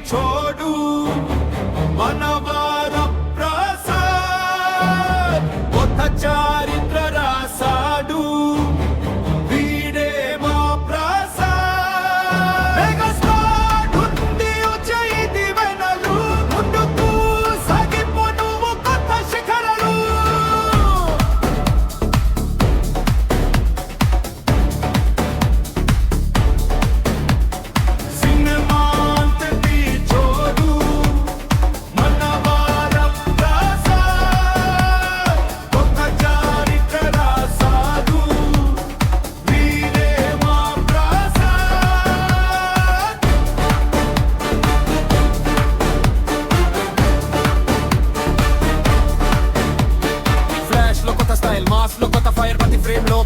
छोडू मनवार प्रसाद कोथ चारित्र रासाडू वीडे मा प्रसाद मेगास्टार ఉంది ఉచై దివెనలు ముందుకు సాగిపోను కొత్త శిఖరాలు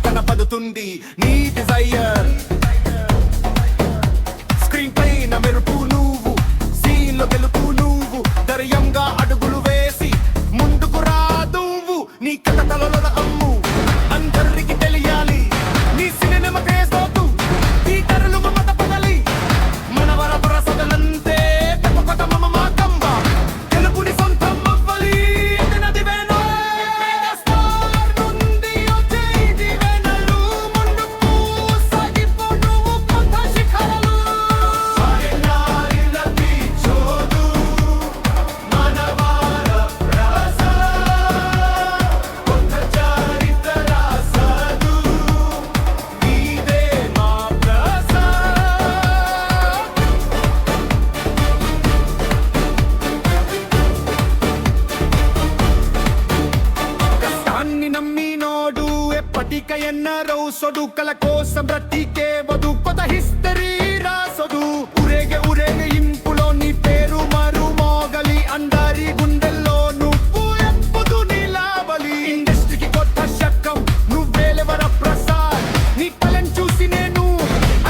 కనపడుతుంది నీ డిజైర్ స్క్రీన్ పైన మెరుపు నువ్వు సీన్ లో గెలుపు నువ్వు ధైర్యంగా అడుగులు వేసి ముందుకు రాదువు నీ కథ తలలో అమ్ము అందరికి తెలియాలి నీ సినిమా కేసోతు థియేటర్లు మత పగలి మనవర ప్రసదనంతే తప్పకొత మమ మాకంబ గెలుపుని సొంతం అవ్వాలి నది వేణు మెగాస్టార్ నుండి వచ్చే దివెనలు ముందుకు సాగిపోను కొత్త శిఖరాలు సాయనారిలతి చోదు మనవార ప్రసాద్ కొత్త చారిత్ర రాసాదు నీదే మా ప్రసాద్ కష్టాన్ని నమ్మినోడు ఎప్పటికైనా సొడు కల కోసం బ్రతికే వదు కొత్త హిస్టరీ రాసొడు ఊరేగే ఇంపులో నీ పేరు మరు మోగలి అందరి గుండెల్లో నువ్వు ఎప్పుడు నిలవాలి ఇండస్ట్రీకి కొత్త శకం నువ్వేలెవర ప్రసాద్ నీ టాలెంట్ చూసి నేను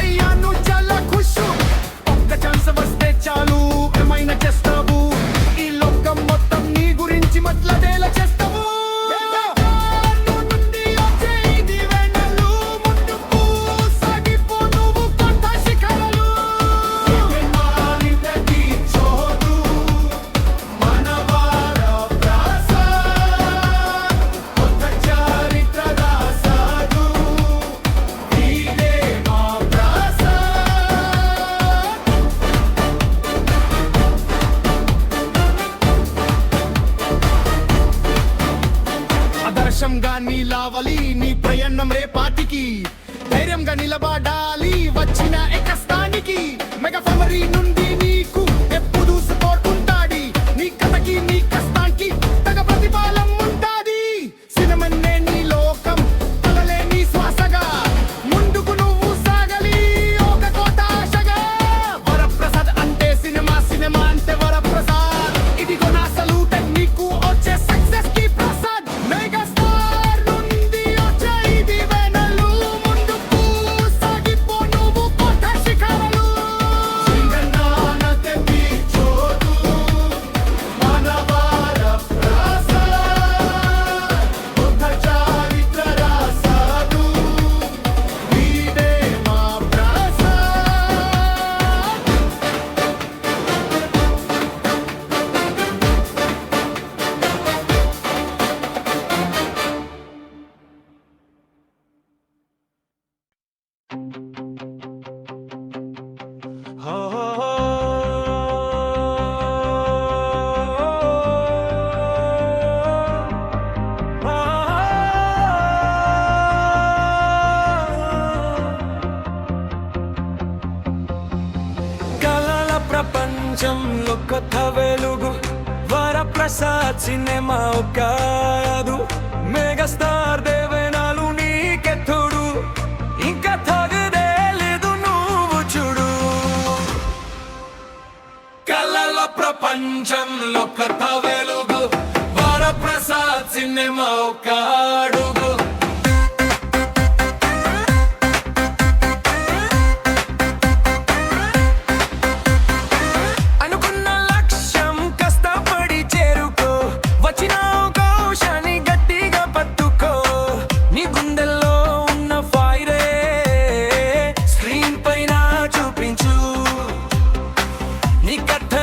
అయ్యాను చాలా ఖుషు ఒక్క ఛాన్స్ వస్తే చాలు ఏమైనా చేస్తావు ఈ లోకం మొత్తం నీ గురించి మాట్లాడేలా చేస్తావు నుండి వచ్చే దివెనలు ముందుకు సాగిపోను కొత్త శిఖరాలు నారిలతి చోదు మనవార ప్రసాద్ కొత్త చారిత్ర రాసాడు నీదే మా ప్రసాద్ ఆదర్శంగా నిలవాలి నీ ప్రయాణం రేపాటికి ధైర్యంగా నిలబడాలి వచ్చిన కష్టానికి మెగా ఫ్యామిలీ నుండి నీకు ఎప్పుడు సపోర్ట్ ఉంటాడి నీ కథకి నీ కష్టానికి తగ ప్రతిఫలం ఉంటాది సినిమానే నీ లోకం కలలే నీ శ్వాసగా ముందుకు నువ్వు సాగలి ఒక కోట ఆశగా వరప్రసాద్ అంటే సినిమా అంటే వరప్రసాద్ ఇదిగో నా సలూట్ నీకు వచ్చే సక్సెస్ కి ప్రసాద్ మెగాస్టార్ నుండి వచ్చే దివెనలు ముందుకు సాగిపోను కొత్త శిఖరాలు సింగనానతే చోదు మనవార ప్రసాద్ కొత్త చారిత్ర రాసాడు నీదే మా ప్రసాద్ కలల ప్రపంచంలో కొత్త వెలుగు వరప్రసాద్ సినిమా కాదు మెగాస్టార్ దేవెనాలు నీకెత్తుడు ఇంకా తగదే లేదు నువ్వు చూడు కలల ప్రపంచంలో కొత్త వెలుగు వరప్రసాద్ సినిమా అడుగు అనుకున్న లక్ష్యం కష్టపడి చేరుకో వచ్చిన అవకాశాన్ని గట్టిగా పట్టుకో నీ గుండెల్లో ఉన్న ఫైరే స్క్రీన్ పైన చూపించు నీ కథ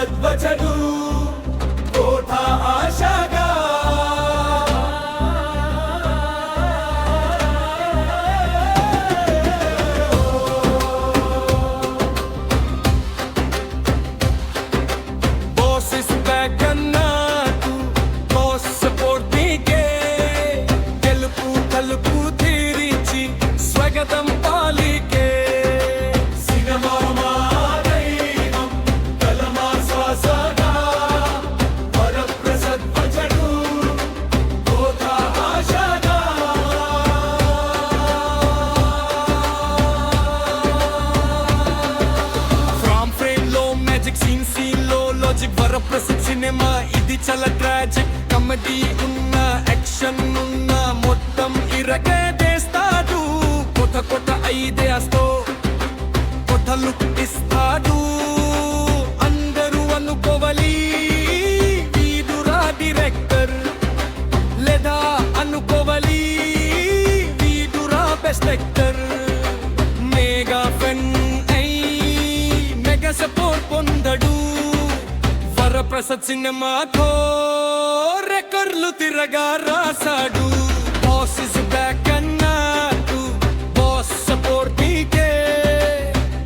ప్రసద్వచడు కోట ఆశగా స్వాగతం పాలికే సినిమా దైవం కలమా శ్వాసగా వరప్రసద్వచడు కోట ఆశగా ఫ్రమ్ ఫ్రేమ్ లో మ్యాజిక్ సీన్ లో లాజిక్ వరప్రసద్ సినిమా ఇది చాలా ట్రాజిక్ కమెడీ ఉన్న యాక్షన్ ఉన్న మొత్తం ఇరగేస్తాడు కొత్త ఐడియాస్తో కొత్త లుక్ ఇస్తాడు అందరూ అనుకోవాలి వీడురా డైరెక్టర్ లేదా అనుకోవాలి వీడురా బెస్ట్ యాక్టర్ మెగా ఫెన్ అయి మెగా సపోర్ట్ పొందడు వరప్రసాద్ సినిమాతో రికార్డులు తిరగా రాసాడు బాస్ ఇస్ బ్యాక్ అన్నాడు బాస్ సపోర్ట్ నీకే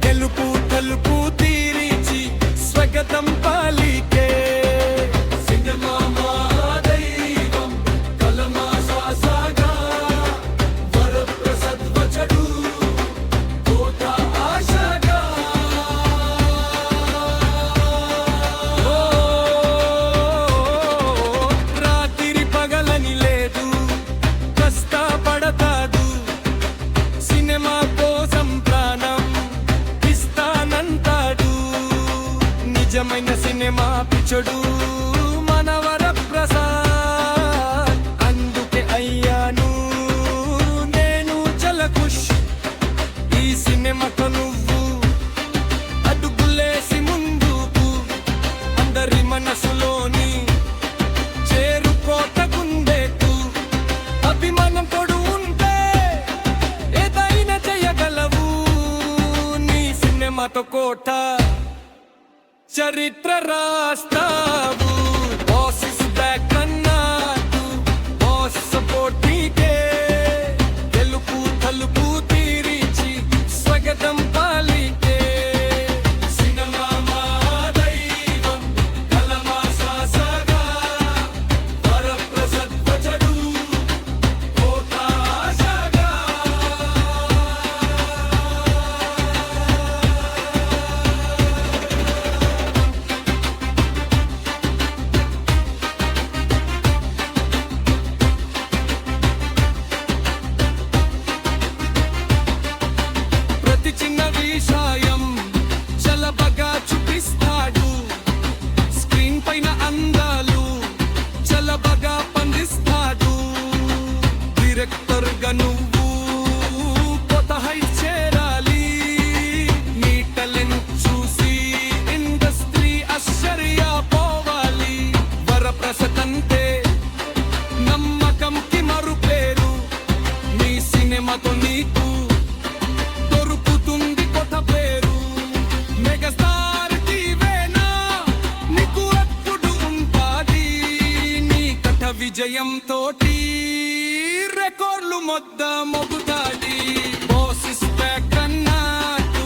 తెలుపు తలుపు తీరిచి స్వాగతం పాలికే సినిమా దైవం కలమా శ్వాసగా వరప్రసద్వచడు కోట ఆశగా రాత్రి పగలని లేదు కష్టపడతాడు సినిమా కోసం ప్రాణం ఇస్తానంటాడు నిజమైన సినిమా పిచ్చడు మన వరప్రసాద్ అందుకే అయ్యాను నేను చాలా ఖుష్ ఈ సినిమాతో నువ్వు అడుగులేసి ముందుకు అందరి మనసులోని చేరుకోట గుండెకు అభిమానం తోడు ఉంటే ఏదైనా చేయగలవు నీ సినిమాతో కోట చరిత్ర రాస్తావు బాస్ ఇస్ బ్యాక్ అన్నాడు బాస్ సపోర్ట్ నీకే తెలుపు తలుపు తీరిచి స్వాగతం పాలికే సినిమా దైవం కలమా శ్వాసగా వరప్రసద్వచడు కోట ఆశగా ప్రతి చిన్న విషయం చలబగా చూపిస్తాడు స్క్రీన్ పైన అందాలు చలబగా పండిస్తాడు డైరెక్టర్ గా నువ్వు కొత్త హైట్ చేరాలి నీ టాలెంట్ చూసి ఇండస్ట్రీ ఆశ్చర్యపోవాలి వరప్రసాద్ అంటే నమ్మకంకి మరు పేరు నీ సినిమాతో నీకు దొరుకుతుంది కొత్త పేరు మెగాస్టార్ టీవేనా నీకు ఎప్పుడు ఉంటాది నీ కథ విజయంతో రికార్డులు మొద్ద మొగుతాది బాస్ ఇస్ బ్యాక్ అన్నాడు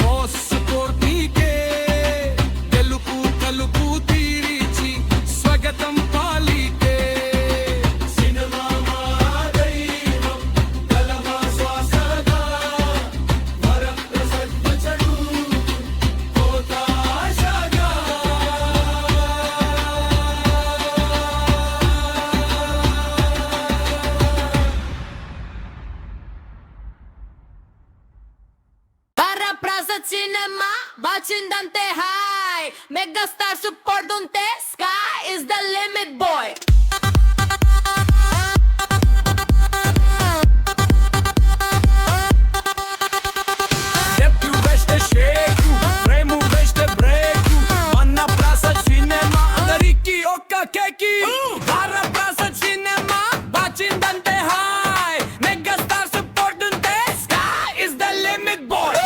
బాస్ సపోర్ట్ నీకే తెలుపు తలుపు తీరిచి స్వాగతం పాలికే సినిమా దైవం కలమా శ్వాసగా వరప్రసద్వచడు కోట ఆశగా వరప్రసాద్ సినిమా వచ్చిందంటే హాయ్ మెగాస్టార్ సపోర్ట్ ఉంటే స్కై ఇస్ ద లిమిట్ బాయ్ Depth వేస్తే షేక్ ప్రేమ వేస్తే బ్రేక్ మన ప్రసాద్ సినిమా అందరికి ఒక్క కేకి వరప్రసాద్ సినిమా వచ్చిందంటే హాయ్ మెగాస్టార్ సపోర్ట్ ఉంటే sky is the limit boy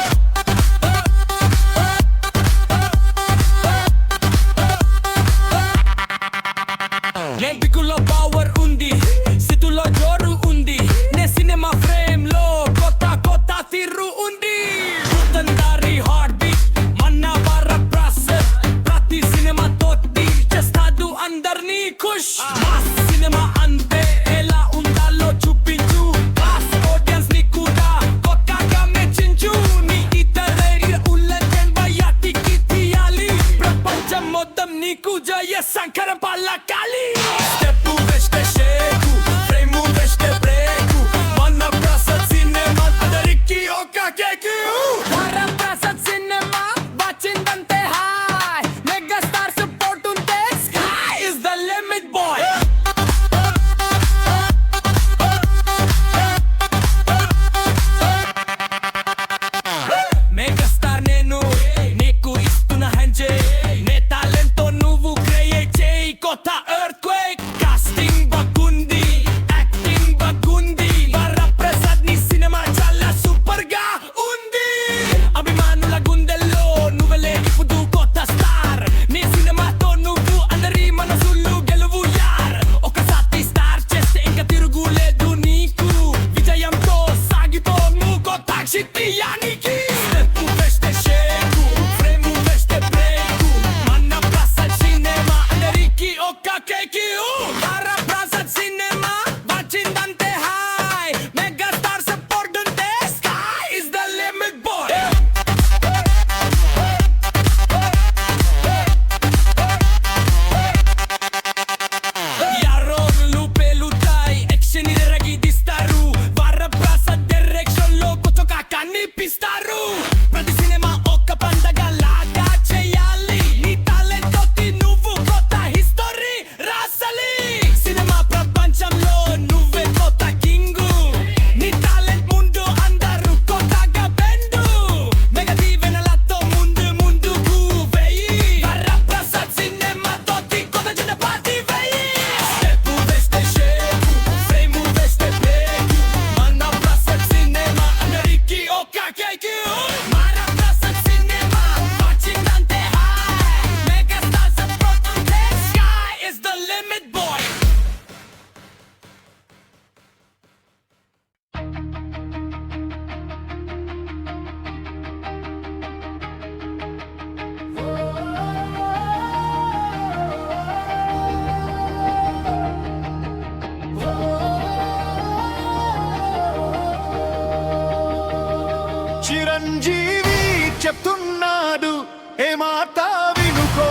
ఏ మాట వినుకో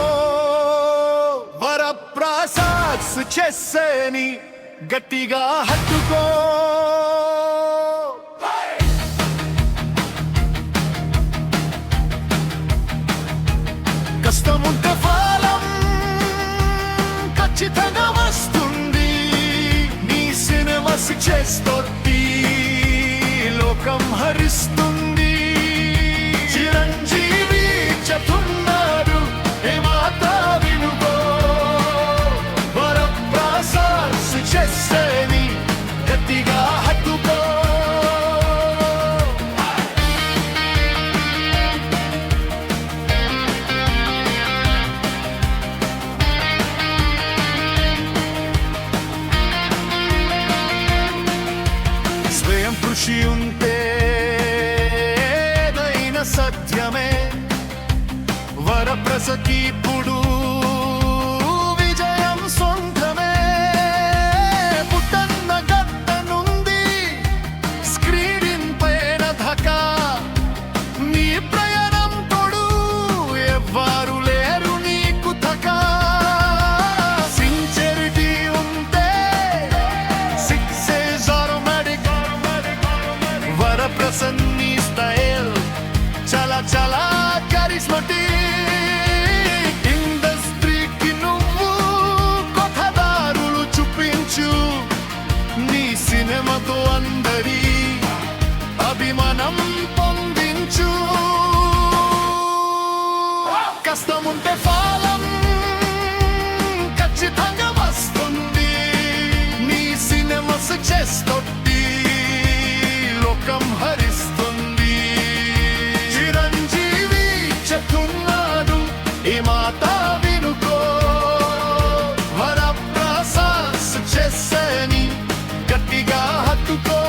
వరప్రసాద్ చేసేని గట్టిగా హత్తుకో కష్టముంటే ఫలం ఖచ్చితంగా వస్తుంది నీ సినిమా చేస్తోంది లోకం హరిస్తుంది చిరంజీవి చెప్తున్నారు ఏ మాట వినుకో వరప్రసాద్ చేసేని గట్టిగా హత్తుకో స్వయం కృషి ఉంటే ఏదైనా సత్యమే వరప్రసకి ఇప్పుడు విజయం సొంతమే పుట్టన్న గట్ట నుండి స్క్రీన్ పైన ధకా నీ ప్రయాణం తోడు ఎవ్వరు లేరు నీకు ధకా సిన్సియరిటీ ఉంటే సక్సెస్ ఆటోమేటిక్ వరప్రసన్ని స్టైల్ చాలా చాలా కరిస్మాటిక్ ఇండస్ట్రీకి నువ్వు కొత్త దారులు చూపించు నీ సినిమాతో అందరి అభిమానం పొందించు కష్టముంటే ఫలం ఖచ్చితంగా వస్తుంది నీ సినిమా సక్సెస్ తోటి లోకం హరిస్తుంది చిరంజీవి చెప్తున్నాడు ఈ మాట వినుకో వరప్రసాద్ చేసేని గట్టిగా హత్తుకో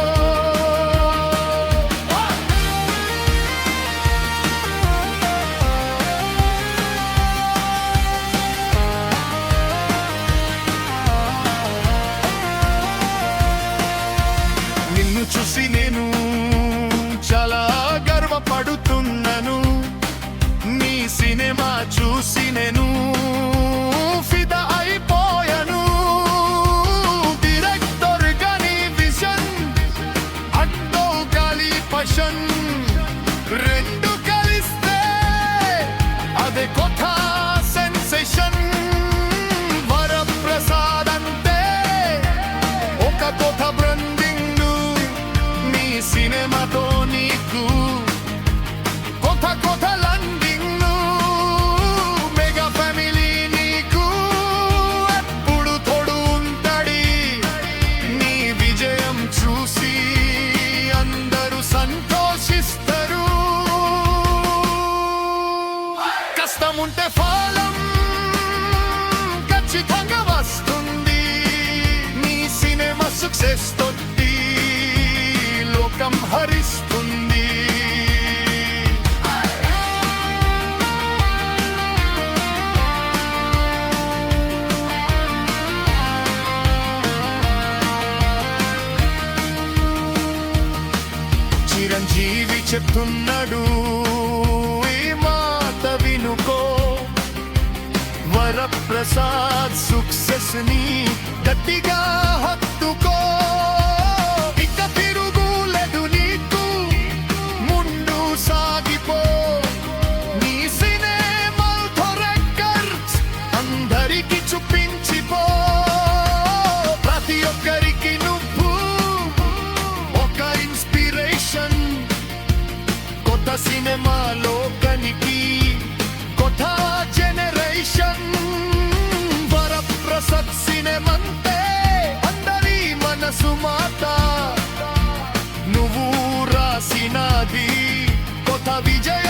నిన్ను చూసి నేను చాలా గర్వపడుతున్నాను నీ సినిమా చూసి నేను ఫిదా అయిపోయాను డైరెక్టర్ గాని విజన్ అడ్డో గాలి పషన్ రెండు కలిస్తే అదే కొత్త సెన్సేషన్ వరప్రసాద్ అంటే ఒక కొత్త బ్రాండింగ్ నీ సినిమాతో నీకు కొత్త కొత్త ల్యాండింగ్ మెగా ఫ్యామిలీ నీకు ఎప్పుడు తోడు ఉంటాడి నీ విజయం చూసి అందరూ సంతోషిస్తారు కష్టముంటే ఫలం ఖచ్చితంగా వస్తుంది నీ సినిమా సక్సెస్ తోటి లోకం హరిస్తుంది చిరంజీవి చెప్తున్నాడు ఈ మాట వినుకో వరప్రసాద్ సక్సెస్ ని గట్టిగా హత్తుకో ఇక తిరుగులేదు నీకు ముందు సాగిపో నీ సినిమాతో రికార్డ్స్ అందరికి చూపించిపో ప్రతి ఒక్కరికి నువ్వు ఒక ఇన్స్పిరేషన్ కొత్త సినిమాలో కనికి కొత్త జనరేషన్ వరప్రసాద్ సినిమంతే అందరి మనసు మాట నువ్వు రాసినది కొత్త విజయ